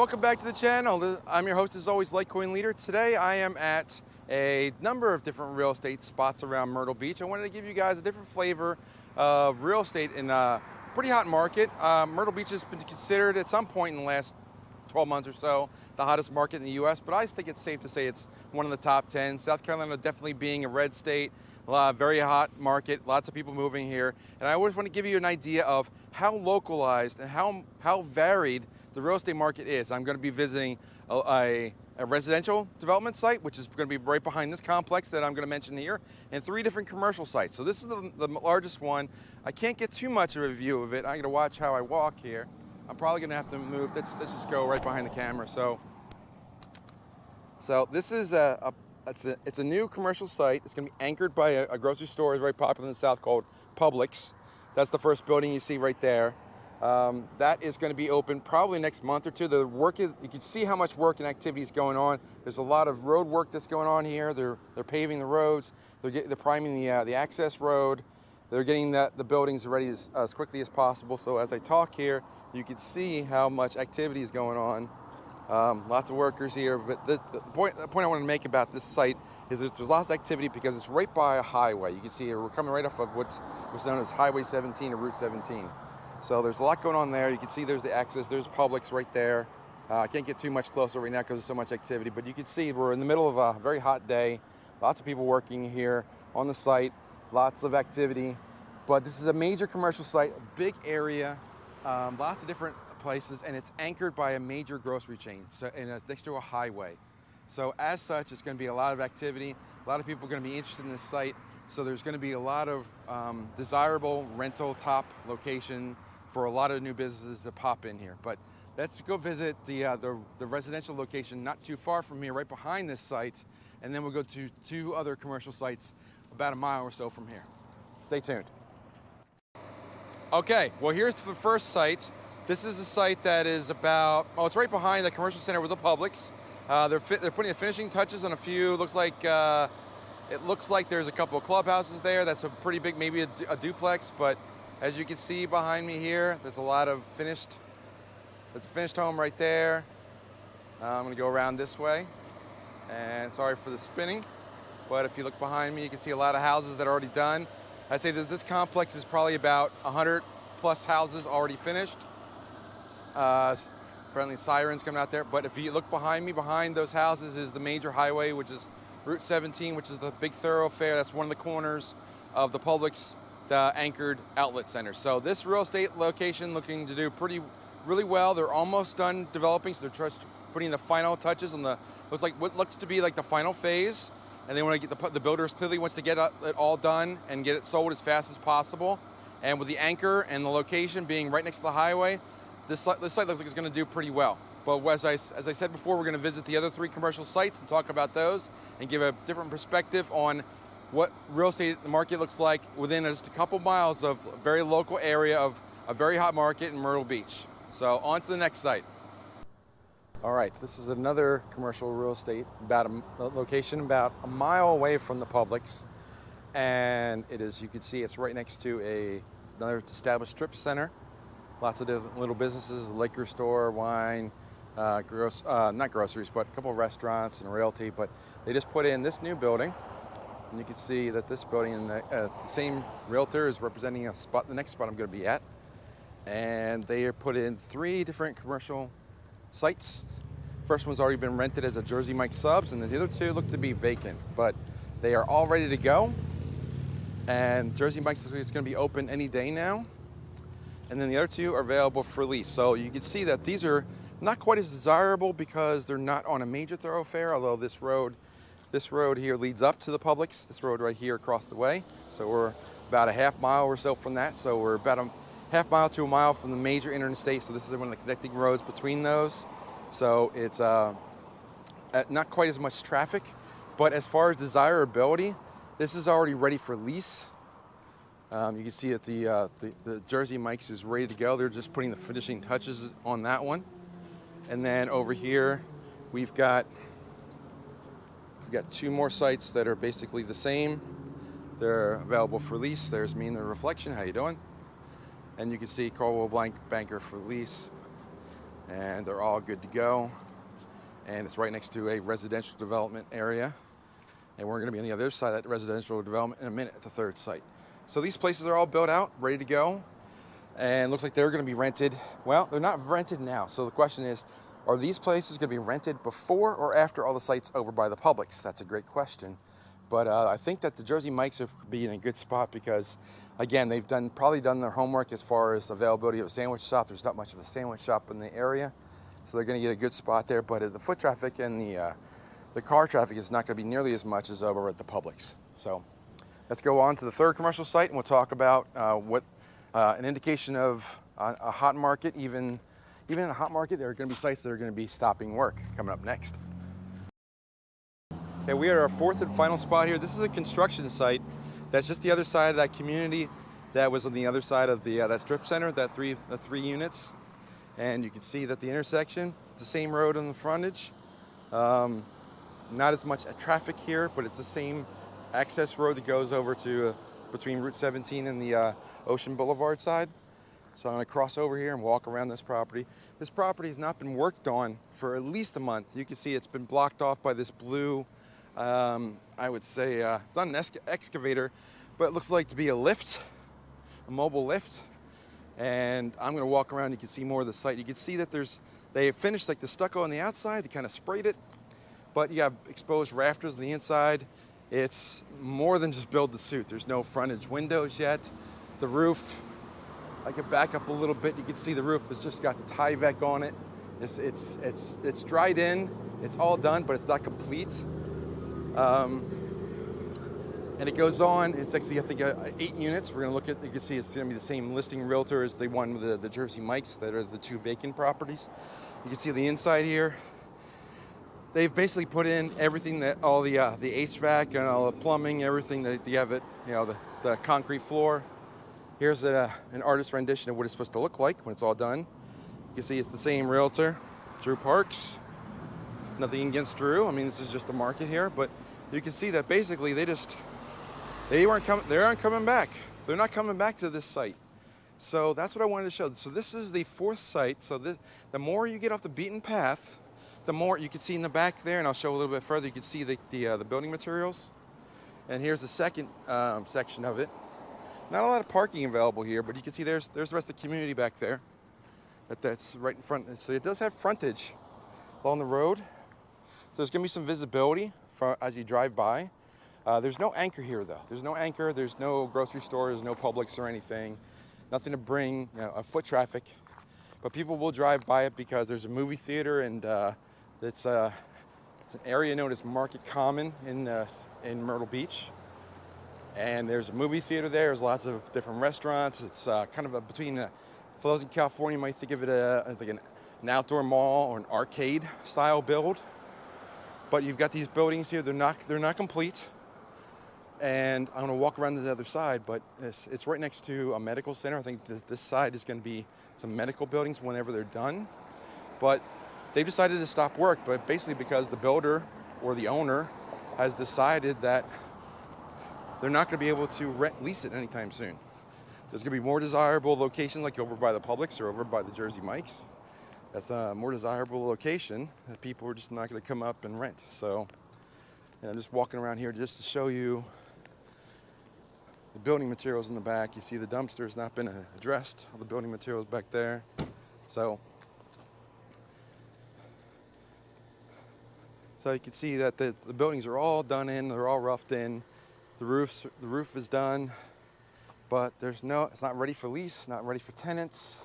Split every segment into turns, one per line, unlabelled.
welcome back to the channel. I'm your host as always, LitecoinLeader. Today I am at a number of different real estate spots around Myrtle Beach. I wanted to give you guys a different flavor of real estate in a pretty hot market. Myrtle Beach has been considered at some point in the last 12 months or so the hottest market in the US, but I think it's safe to say it's one of the top 10. South Carolina definitely being a red state, very hot market, lots of people moving here. And I always want to give you an idea of how localized and how varied the real estate market is. I'm going to be visiting a residential development site, which is going to be right behind this complex that I'm going to mention here, and 3 different commercial sites. So this is the largest one. I can't get too much of a view of it. I'm going to watch how I walk here. I'm probably going to have to move. Let's just go right behind the camera. So this is it's a new commercial site. It's going to be anchored by a grocery store, very popular in the South, called Publix. That's the first building you see right there. That is going to be open probably next month or two. You can see how much work and activity is going on. There's a lot of road work that's going on here. They're paving the roads. They're priming the access road. They're getting the buildings ready as quickly as possible. So as I talk here, you can see how much activity is going on. Lots of workers here. But the point I want to make about this site is that there's lots of activity because it's right by a highway. You can see we're coming right off of what's known as Highway 17 or Route 17. So there's a lot going on there. You can see there's the access. There's Publix right there. I can't get too much closer right now because there's so much activity. But you can see we're in the middle of a very hot day. Lots of people working here on the site. Lots of activity. But this is a major commercial site, a big area, lots of different places, and it's anchored by a major grocery chain. And it's next to a highway. So as such, it's going to be a lot of activity. A lot of people are going to be interested in this site. So there's going to be a lot of desirable rental top location for a lot of new businesses to pop in here. But let's go visit the residential location not too far from here, right behind this site, and then we'll go to 2 other commercial sites about a mile or so from here. Stay tuned. Okay, well here's the first site. This is a site that is it's right behind the commercial center with the Publix. They're putting the finishing touches on a few. It looks like there's a couple of clubhouses there. That's a pretty big, maybe a duplex, but as you can see behind me here, there's a lot of finished home right there. I'm gonna go around this way, and sorry for the spinning, but if you look behind me, you can see a lot of houses that are already done. I'd say that this complex is probably about 100 plus houses already finished. Apparently sirens coming out there, but if you look behind me, behind those houses is the major highway, which is Route 17, which is the big thoroughfare. That's one of the corners of the Publix, the anchored outlet center. So this real estate location looking to do really well. They're almost done developing, so they're just putting the final touches on what looks to be like the final phase. And they want to get the builders clearly wants to get it all done and get it sold as fast as possible. And with the anchor and the location being right next to the highway, this site looks like it's going to do pretty well. But as I said before, we're going to visit the other 3 commercial sites and talk about those and give a different perspective on what real estate market looks like within just a couple miles of a very local area of a very hot market in Myrtle Beach. So on to the next site. All right, this is another commercial real estate, location about a mile away from the Publix. And it is, you can see it's right next to another established strip center. Lots of different little businesses, liquor store, wine, not groceries, but a couple of restaurants and realty. But they just put in this new building. And you can see that this building, and the same realtor is representing the next spot I'm going to be at. And they are put in 3 different commercial sites. First one's already been rented as a Jersey Mike Subs, and the other 2 look to be vacant, but they are all ready to go. And Jersey Mike's is going to be open any day now. And then the other 2 are available for lease. So you can see that these are not quite as desirable because they're not on a major thoroughfare, although this road here leads up to the Publix, this road right here across the way. So we're about a half mile or so from that. So we're about a half mile to a mile from the major interstate. So this is one of the connecting roads between those. So it's not quite as much traffic, but as far as desirability, this is already ready for lease. You can see that the Jersey Mike's is ready to go. They're just putting the finishing touches on that one. And then over here, we've got 2 more sites that are basically the same. They're available for lease. There's me in the reflection. How you doing? And you can see Caldwell Banker for lease. and they're all good to go. And it's right next to a residential development area. And we're gonna be on the other side of that residential development in a minute at the third site. So these places are all built out, ready to go. And looks like they're gonna be rented. Well, they're not rented now. So the question is, are these places gonna be rented before or after all the sites over by the Publix? That's a great question. But I think that the Jersey Mikes are be in a good spot because, again, they've probably done their homework as far as availability of a sandwich shop. There's not much of a sandwich shop in the area, so they're going to get a good spot there. But the foot traffic and the car traffic is not going to be nearly as much as over at the Publix. So let's go on to the third commercial site, and we'll talk about what an indication of a hot market. Even in a hot market, there are going to be sites that are going to be stopping work coming up next. Okay, we are at our fourth and final spot here. This is a construction site that's just the other side of that community that was on the other side of the that strip center, the three units. And you can see that the intersection, it's the same road on the frontage. Not as much traffic here, but it's the same access road that goes over to between Route 17 and the Ocean Boulevard side. So I'm gonna cross over here and walk around this property. This property has not been worked on for at least a month. You can see it's been blocked off by this blue, I would say, it's not an excavator, but it looks like to be a lift, a mobile lift. And I'm gonna walk around, you can see more of the site. You can see that they finished like the stucco on the outside, they kind of sprayed it, but you have exposed rafters on the inside. It's more than just build to suit. There's no frontage windows yet. The roof, I can back up a little bit, you can see the roof has just got the Tyvek on it. It's dried in, it's all done, but it's not complete. And it goes on, it's actually, I think, 8 units. We're gonna look at, you can see it's gonna be the same listing realtor as the one with the Jersey Mikes that are the 2 vacant properties. You can see the inside here. They've basically put in everything that, all the HVAC and all the plumbing, everything that you have it, you know, the concrete floor. Here's an artist rendition of what it's supposed to look like when it's all done. You can see it's the same realtor, Drew Parks. Nothing against Drew, I mean, this is just the market here, but you can see that basically they aren't coming back. They're not coming back to this site. So that's what I wanted to show. So this is the 4th site. So the more you get off the beaten path, the more you can see in the back there, and I'll show a little bit further, you can see the building materials. And here's the second section of it. Not a lot of parking available here, but you can see there's the rest of the community back there. That's right in front. So it does have frontage along the road. There's gonna be some visibility as you drive by. There's no anchor here though. There's no anchor, there's no grocery store, there's no Publix or anything. Nothing to bring, you know, a foot traffic. But people will drive by it because there's a movie theater, and it's an area known as Market Common in Myrtle Beach. And there's a movie theater there, there's lots of different restaurants. It's kind of between, for those in California, you might think of it as like an outdoor mall or an arcade style build. But you've got these buildings here, they're not complete. And I'm gonna walk around to the other side, but it's right next to a medical center. I think this side is gonna be some medical buildings whenever they're done. But they've decided to stop work, but basically because the builder or the owner has decided that they're not gonna be able to lease it anytime soon. There's gonna be more desirable locations like over by the Publix or over by the Jersey Mikes. That's a more desirable location that people are just not gonna come up and rent. So, and I'm just walking around here just to show you the building materials in the back. You see the dumpster has not been addressed, all the building materials back there. So you can see that the buildings are all done in, they're all roughed in. The roof is done, but it's not ready for lease, not ready for tenants.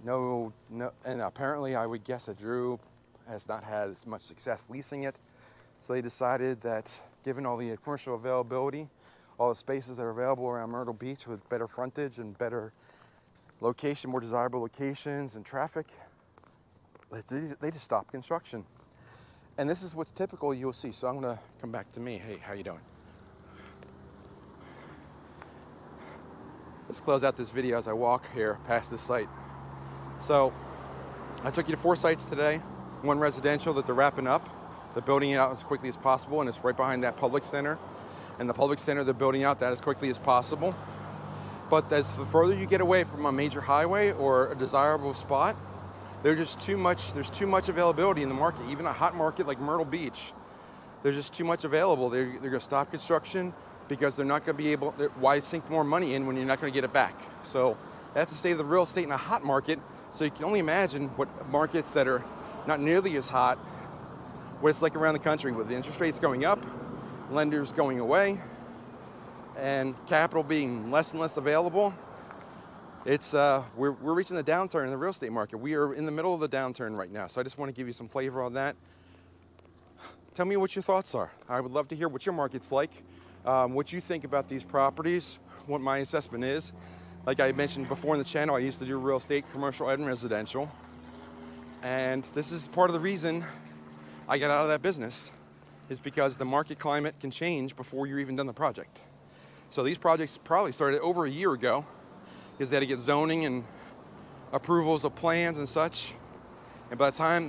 No, and apparently I would guess that Drew has not had as much success leasing it. So they decided that given all the commercial availability, all the spaces that are available around Myrtle Beach with better frontage and better location, more desirable locations and traffic, they just stopped construction. And this is what's typical you'll see. So I'm gonna come back to me. Hey, how you doing? Let's close out this video as I walk here past this site. So I took you to 4 sites today, 1 residential that they're wrapping up. They're building it out as quickly as possible, and it's right behind that Publix center. And the Publix center, they're building out that as quickly as possible. But as the further you get away from a major highway or a desirable spot, there's too much availability in the market. Even a hot market like Myrtle Beach, there's just too much available. They're going to stop construction because they're not going to be able, why sink more money in when you're not going to get it back? So that's the state of the real estate in a hot market. So you can only imagine what markets that are not nearly as hot, what it's like around the country with the interest rates going up, lenders going away, and capital being less and less available. It's we're reaching the downturn in the real estate market. We are in the middle of the downturn right now. So I just want to give you some flavor on that. Tell me what your thoughts are. I would love to hear what your market's like, what you think about these properties, what my assessment is. Like I mentioned before in the channel, I used to do real estate, commercial and residential. And this is part of the reason I got out of that business, is because the market climate can change before you're even done the project. So these projects probably started over a year ago, because they had to get zoning and approvals of plans and such. And by the time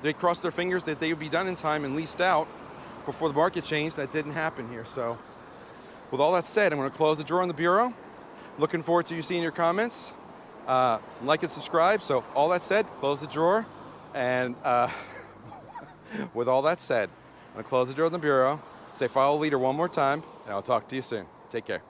they crossed their fingers that they would be done in time and leased out before the market changed, that didn't happen here. So with all that said, I'm going to close the drawer on the bureau. Looking forward to you seeing your comments. Like and subscribe. So all that said, close the drawer. And with all that said, I'm going to close the drawer on the bureau, say follow leader one more time, and I'll talk to you soon. Take care.